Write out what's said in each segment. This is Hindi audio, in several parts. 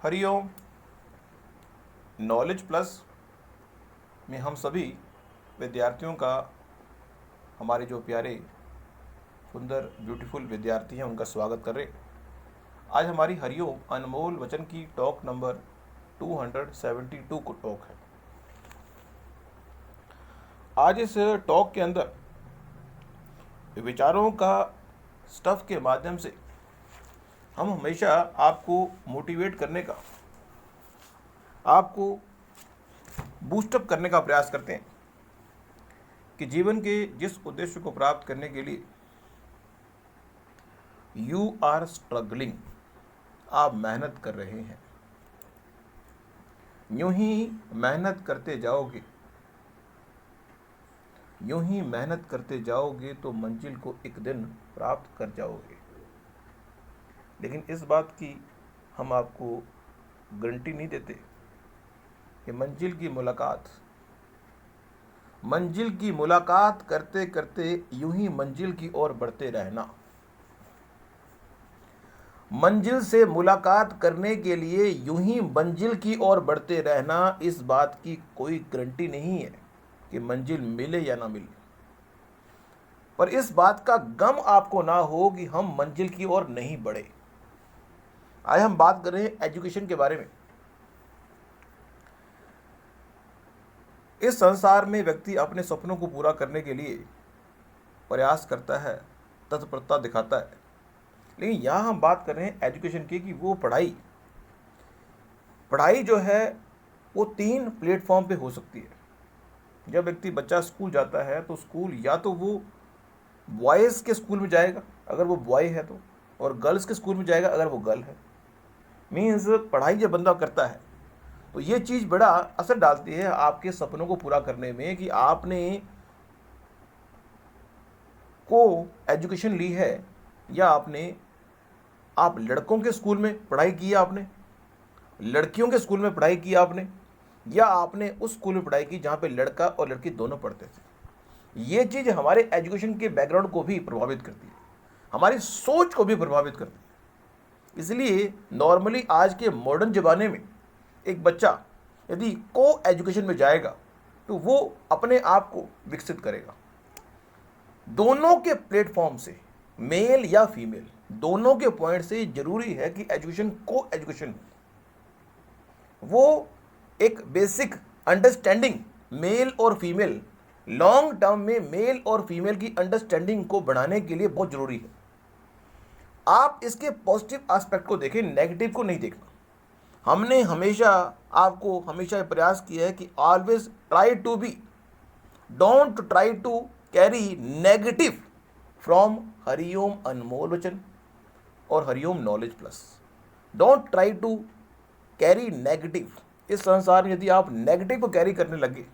हरिओम। नॉलेज प्लस में हम सभी विद्यार्थियों का, हमारे जो प्यारे सुंदर ब्यूटीफुल विद्यार्थी हैं उनका स्वागत कर रहे। आज हमारी हरिओम अनमोल वचन की टॉक नंबर 272 को टॉक है। आज इस टॉक के अंदर विचारों का स्टफ के माध्यम से हम हमेशा आपको मोटिवेट करने का, आपको बूस्टअप करने का प्रयास करते हैं कि जीवन के जिस उद्देश्य को प्राप्त करने के लिए यू आर स्ट्रगलिंग, आप मेहनत कर रहे हैं, यूं ही मेहनत करते जाओगे, यूं ही मेहनत करते जाओगे तो मंजिल को एक दिन प्राप्त कर जाओगे। लेकिन इस बात की हम आपको गारंटी नहीं देते कि मंजिल की मुलाकात करते करते यूं ही मंजिल की ओर बढ़ते रहना। मंजिल से मुलाकात करने के लिए यूं ही मंजिल की ओर बढ़ते रहना, इस बात की कोई गारंटी नहीं है कि मंजिल मिले या ना मिले। पर इस बात का गम आपको ना हो कि हम मंजिल की ओर नहीं बढ़े। आज हम बात कर रहे हैं एजुकेशन के बारे में। इस संसार में व्यक्ति अपने सपनों को पूरा करने के लिए प्रयास करता है, तत्परता दिखाता है। लेकिन यहाँ हम बात कर रहे हैं एजुकेशन की कि वो पढ़ाई जो है वो 3 प्लेटफॉर्म पे हो सकती है। जब बच्चा स्कूल जाता है तो स्कूल या तो वो बॉयज़ के स्कूल में जाएगा अगर वो बॉय है तो, और गर्ल्स के स्कूल में जाएगा अगर वो गर्ल है। मीन्स पढ़ाई जब बंदा करता है तो ये चीज़ बड़ा असर डालती है आपके सपनों को पूरा करने में कि आपने को एजुकेशन ली है या आप लड़कों के स्कूल में पढ़ाई की है, आपने लड़कियों के स्कूल में पढ़ाई की आपने, या आपने उस स्कूल में पढ़ाई की जहाँ पे लड़का और लड़की दोनों पढ़ते थे। ये चीज़ हमारे एजुकेशन के बैकग्राउंड को भी प्रभावित करती है, हमारी सोच को भी प्रभावित करती है। इसलिए नॉर्मली आज के मॉडर्न ज़माने में एक बच्चा यदि को एजुकेशन में जाएगा तो वो अपने आप को विकसित करेगा। दोनों के प्लेटफॉर्म से, मेल या फीमेल, दोनों के पॉइंट से जरूरी है कि एजुकेशन को एजुकेशन वो एक बेसिक अंडरस्टैंडिंग मेल और फीमेल, लॉन्ग टर्म में मेल और फीमेल की अंडरस्टैंडिंग को बढ़ाने के लिए बहुत जरूरी है। आप इसके पॉजिटिव एस्पेक्ट को देखें, नेगेटिव को नहीं देखना। हमने हमेशा प्रयास किया है कि always try to be, don't try to carry negative from Hariom Anmol Vachan और Hariom knowledge plus. Don't try to carry negative. इस संसार में यदि आप नेगेटिव को कैरी करने लगे,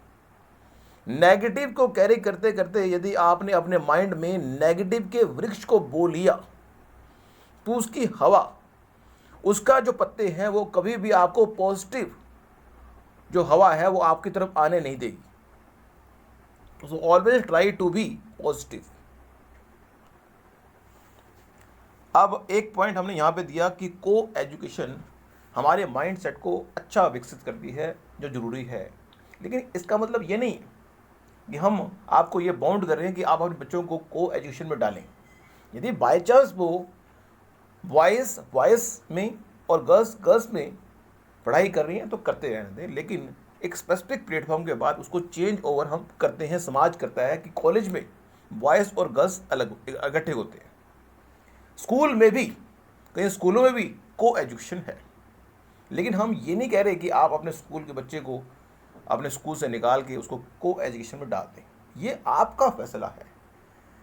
नेगेटिव को कैरी करते करते यदि आपने अपने माइंड में नेगेटिव के वृक्ष को बो लिया तो उसकी हवा, उसका जो पत्ते हैं वो कभी भी आपको पॉजिटिव जो हवा है वो आपकी तरफ आने नहीं देगी। So always try to be positive. अब एक पॉइंट हमने यहाँ पे दिया कि को एजुकेशन हमारे माइंड सेट को अच्छा विकसित करती है, जो ज़रूरी है। लेकिन इसका मतलब ये नहीं कि हम आपको ये बाउंड कर रहे हैं कि आप अपने बच्चों को एजुकेशन में डालें। यदि बाय चांस वो बॉयज़ में और गर्ल्स में पढ़ाई कर रही हैं तो करते रहने दें, लेकिन एक स्पेसिफिक प्लेटफॉर्म के बाद उसको चेंज ओवर हम करते हैं। समाज करता है कि कॉलेज में बॉयज़ और गर्ल्स अलग इकट्ठे होते हैं। स्कूल में भी, कई स्कूलों में भी को एजुकेशन है। लेकिन हम ये नहीं कह रहे कि आप अपने स्कूल के बच्चे को अपने स्कूल से निकाल के उसको को एजुकेशन में डाल दें, ये आपका फैसला है।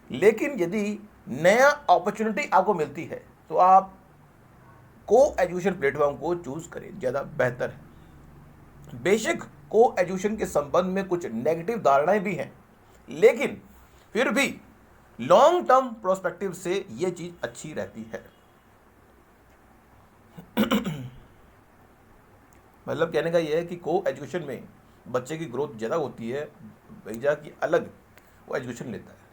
लेकिन यदि नया अपॉर्चुनिटी आपको मिलती है तो आप को एजुकेशन प्लेटफॉर्म को चूज करें, ज़्यादा बेहतर है। बेशक को एजुकेशन के संबंध में कुछ नेगेटिव धारणाएं भी हैं, लेकिन फिर भी लॉन्ग टर्म प्रोस्पेक्टिव से ये चीज़ अच्छी रहती है। मतलब कहने का ये है कि को एजुकेशन में बच्चे की ग्रोथ ज़्यादा होती है, भैया की अलग वो एजुकेशन लेता है।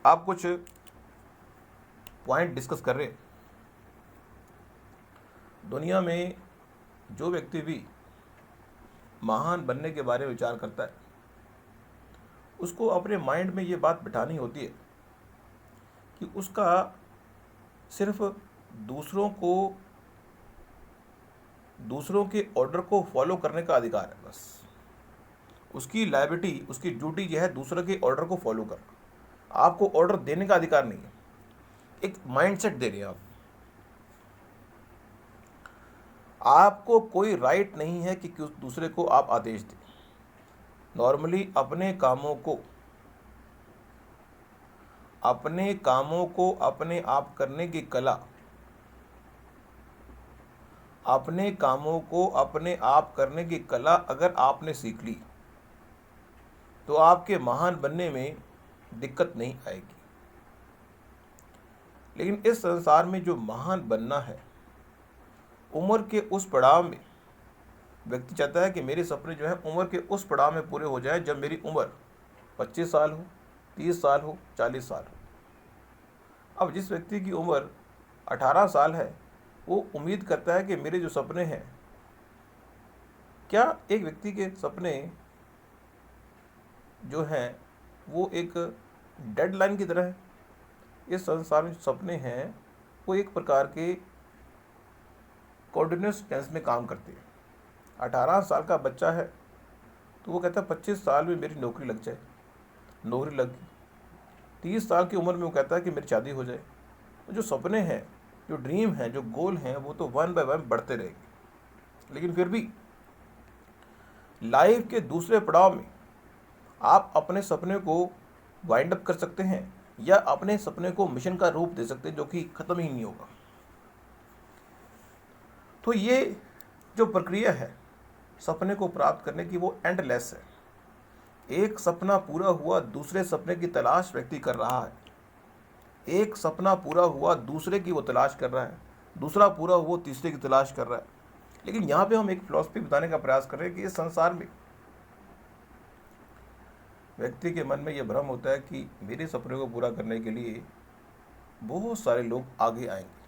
आप कुछ पॉइंट डिस्कस कर रहे हैं। दुनिया में जो व्यक्ति भी महान बनने के बारे में विचार करता है, उसको अपने माइंड में ये बात बिठानी होती है कि उसका सिर्फ दूसरों के ऑर्डर को फॉलो करने का अधिकार है। बस उसकी लायबिलिटी, उसकी ड्यूटी यह है दूसरों के ऑर्डर को फॉलो करना। आपको ऑर्डर देने का अधिकार नहीं है। एक माइंडसेट दे रहे हैं आप। आपको कोई राइट नहीं है कि दूसरे को आप आदेश दें। नॉर्मली अपने कामों को अपने आप करने की कला, अगर आपने सीख ली तो आपके महान बनने में दिक्कत नहीं आएगी। लेकिन इस संसार में जो महान बनना है, उम्र के उस पड़ाव में व्यक्ति चाहता है कि मेरे सपने जो है उम्र के उस पड़ाव में पूरे हो जाए जब मेरी उम्र 25 साल हो, 30 साल हो, 40 साल हो। अब जिस व्यक्ति की उम्र 18 साल है, वो उम्मीद करता है कि मेरे जो सपने हैं, क्या एक व्यक्ति के सपने जो हैं वो एक डेडलाइन की तरह है? इस संसार में सपने हैं वो एक प्रकार के कॉन्टिन्यूस टेंस में काम करते हैं। 18 साल का बच्चा है तो वो कहता है 25 साल में मेरी नौकरी लग जाए, नौकरी लग गई। 30 साल की उम्र में वो कहता है कि मेरी शादी हो जाए। तो जो सपने हैं, जो ड्रीम हैं, जो गोल हैं, वो तो वन बाय वन बढ़ते रहेंगे। लेकिन फिर भी लाइफ के दूसरे पड़ाव में आप अपने सपने को वाइंड अप कर सकते हैं या अपने सपने को मिशन का रूप दे सकते हैं जो कि ख़त्म ही नहीं होगा। तो ये जो प्रक्रिया है सपने को प्राप्त करने की, वो एंडलेस है। एक सपना पूरा हुआ, दूसरे सपने की तलाश व्यक्ति कर रहा है। एक सपना पूरा हुआ, दूसरे की वो तलाश कर रहा है। दूसरा पूरा हुआ, तीसरे की तलाश कर रहा है। लेकिन यहाँ पे हम एक फिलॉसफी बताने का प्रयास कर रहे हैं कि इस संसार में व्यक्ति के मन में यह भ्रम होता है कि मेरे सपने को पूरा करने के लिए बहुत सारे लोग आगे आएंगे।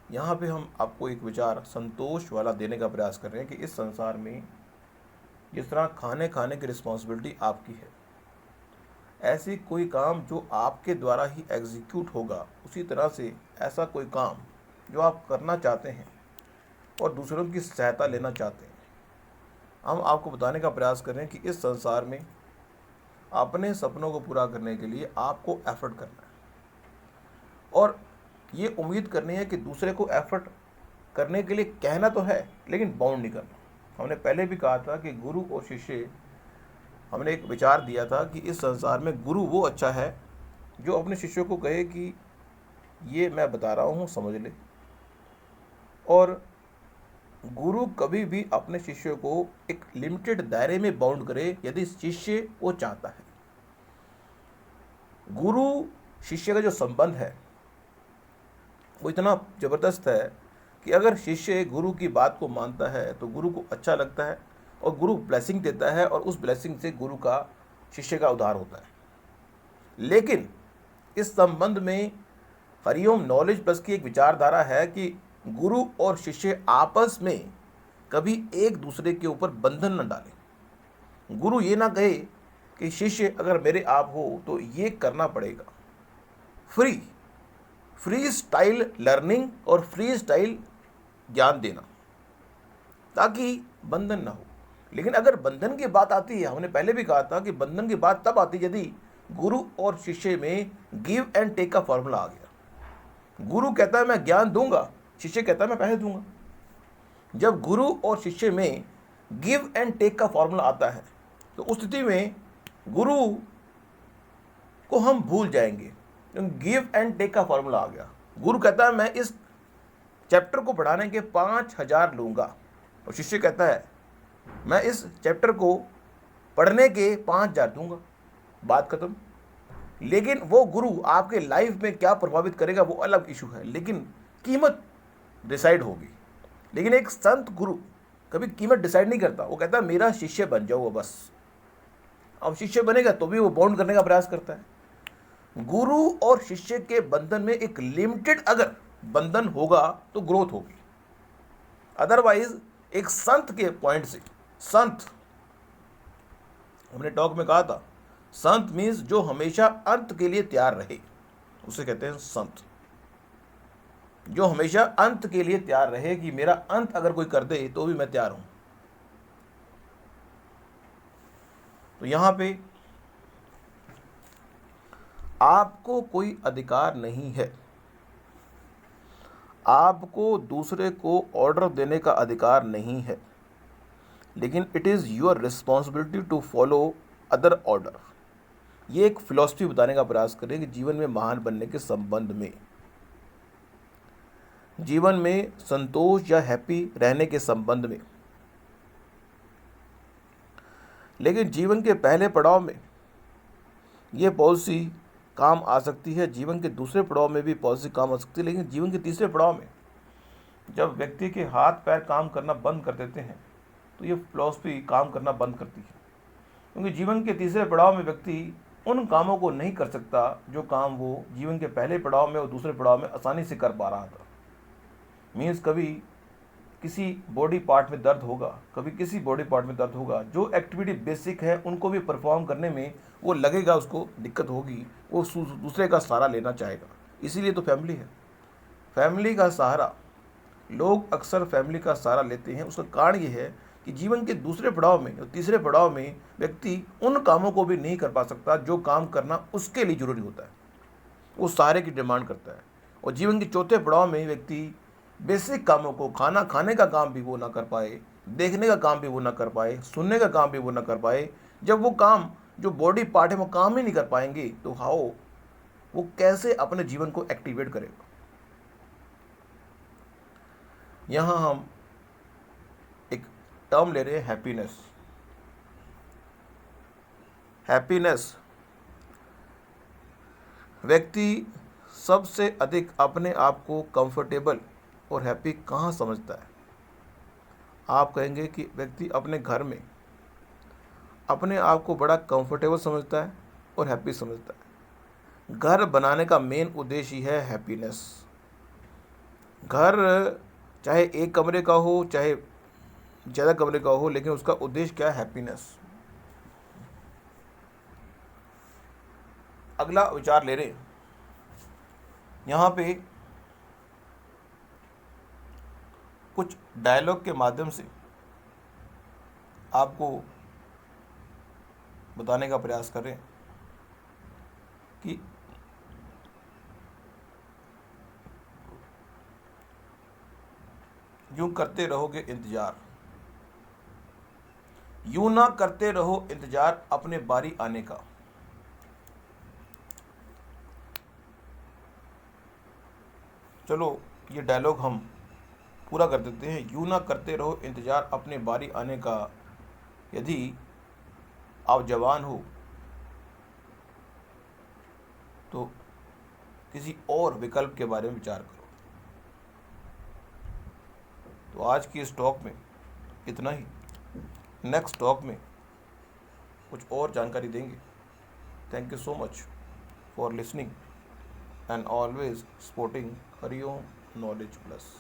यहाँ पे हम आपको एक विचार संतोष वाला देने का प्रयास कर रहे हैं कि इस संसार में जिस तरह खाने की रिस्पॉन्सिबिलिटी आपकी है, ऐसी कोई काम जो आपके द्वारा ही एग्जीक्यूट होगा, उसी तरह से ऐसा कोई काम जो आप करना चाहते हैं और दूसरों की सहायता लेना चाहते हैं, हम आपको बताने का प्रयास कर रहे हैं कि इस संसार में अपने सपनों को पूरा करने के लिए आपको एफर्ट करना है और ये उम्मीद करनी है कि दूसरे को एफर्ट करने के लिए कहना तो है लेकिन बाउंड नहीं करना। हमने पहले भी कहा था कि गुरु और शिष्य, हमने एक विचार दिया था कि इस संसार में गुरु वो अच्छा है जो अपने शिष्यों को कहे कि ये मैं बता रहा हूँ समझ ले, और गुरु कभी भी अपने शिष्यों को एक लिमिटेड दायरे में बाउंड करे यदि शिष्य वो चाहता है। गुरु शिष्य का जो संबंध है वो इतना ज़बरदस्त है कि अगर शिष्य गुरु की बात को मानता है तो गुरु को अच्छा लगता है और गुरु ब्लेसिंग देता है और उस ब्लेसिंग से गुरु का शिष्य का उद्धार होता है। लेकिन इस संबंध में हरिओम नॉलेज प्लस की एक विचारधारा है कि गुरु और शिष्य आपस में कभी एक दूसरे के ऊपर बंधन न डालें। गुरु ये ना कहे कि शिष्य अगर मेरे आप हो तो ये करना पड़ेगा। फ्री स्टाइल लर्निंग और फ्री स्टाइल ज्ञान देना ताकि बंधन ना हो। लेकिन अगर बंधन की बात आती है, हमने पहले भी कहा था कि बंधन की बात तब आती है यदि गुरु और शिष्य में गिव एंड टेक का फॉर्मूला आ गया। गुरु कहता है मैं ज्ञान दूंगा, शिष्य कहता है मैं पैसे दूंगा। जब गुरु और शिष्य में गिव एंड टेक का फॉर्मूला आता है तो उस स्थिति में गुरु को हम भूल जाएंगे। गिव एंड टेक का फॉर्मूला आ गया। गुरु कहता है मैं इस चैप्टर को पढ़ाने के 5,000 लूँगा और शिष्य कहता है मैं इस चैप्टर को पढ़ने के 5,000 दूंगा। बात खत्म। लेकिन वो गुरु आपके लाइफ में क्या प्रभावित करेगा वो अलग इशू है, लेकिन कीमत डिसाइड होगी। लेकिन एक संत गुरु कभी कीमत डिसाइड नहीं करता, वो कहता है मेरा शिष्य बन जाओ बस। अब शिष्य बनेगा तो भी वो बाउंड करने का प्रयास करता है। गुरु और शिष्य के बंधन में एक लिमिटेड अगर बंधन होगा तो ग्रोथ होगी, अदरवाइज एक संत के पॉइंट से, संत हमने टॉक में कहा था, संत मीन्स जो हमेशा अंत के लिए तैयार रहे, उसे कहते हैं संत। जो हमेशा अंत के लिए तैयार रहे कि मेरा अंत अगर कोई कर दे तो भी मैं तैयार हूं। तो यहां पे आपको कोई अधिकार नहीं है, आपको दूसरे को ऑर्डर देने का अधिकार नहीं है, लेकिन it is your responsibility to follow other order. ये एक फिलॉसफी बताने का प्रयास करें कि जीवन में महान बनने के संबंध में, जीवन में संतोष या हैप्पी रहने के संबंध में। लेकिन जीवन के पहले पड़ाव में ये पॉलिसी काम आ सकती है, जीवन के दूसरे पड़ाव में भी पॉलिसी काम आ सकती है, लेकिन जीवन के तीसरे पड़ाव में जब व्यक्ति के हाथ पैर काम करना बंद कर देते हैं तो ये फिलॉसफी काम करना बंद करती है। क्योंकि जीवन के तीसरे पड़ाव में व्यक्ति उन कामों को नहीं कर सकता जो काम वो जीवन के पहले पड़ाव में और दूसरे पड़ाव में आसानी से कर पा रहा था। मीन्स कभी किसी बॉडी पार्ट में दर्द होगा, कभी किसी बॉडी पार्ट में दर्द होगा, जो एक्टिविटी बेसिक है उनको भी परफॉर्म करने में वो लगेगा, उसको दिक्कत होगी, वो दूसरे का सहारा लेना चाहेगा। इसीलिए तो फैमिली है, फैमिली का सहारा, लोग अक्सर फैमिली का सहारा लेते हैं। उसका कारण ये है कि जीवन के दूसरे पड़ाव में और तीसरे पड़ाव में व्यक्ति उन कामों को भी नहीं कर पा सकता जो काम करना उसके लिए जरूरी होता है, वो सहारे की डिमांड करता है। और जीवन के चौथे पड़ाव में व्यक्ति बेसिक कामों को, खाना खाने का काम भी वो ना कर पाए, देखने का काम भी वो ना कर पाए, सुनने का काम भी वो ना कर पाए, जब वो काम जो बॉडी पार्ट है वो काम ही नहीं कर पाएंगे तो हाउ वो कैसे अपने जीवन को एक्टिवेट करेगा। यहां हम एक टर्म ले रहे हैं, हैप्पीनेस। हैप्पीनेस, व्यक्ति सबसे अधिक अपने आप को कंफर्टेबल और हैप्पी कहाँ समझता है? आप कहेंगे कि व्यक्ति अपने घर में अपने आप को बड़ा कंफर्टेबल समझता है और हैप्पी समझता है। घर बनाने का मेन उद्देश्य ही है हैप्पीनेस। घर चाहे एक कमरे का हो चाहे ज़्यादा कमरे का हो, लेकिन उसका उद्देश्य क्या है? हैप्पीनेस। अगला विचार ले रहे यहाँ पे कुछ डायलॉग के माध्यम से आपको बताने का प्रयास करें कि यूं करते रहोगे इंतजार, यूं ना करते रहो इंतजार अपने बारी आने का। चलो ये डायलॉग हम पूरा कर देते हैं। यूं ना करते रहो इंतजार अपने बारी आने का, यदि आप जवान हो तो किसी और विकल्प के बारे में विचार करो। तो आज की इस टॉक में इतना ही। नेक्स्ट टॉक में कुछ और जानकारी देंगे। Thank you so much for listening and always supporting Hariom knowledge plus.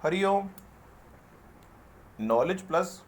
Hariom knowledge plus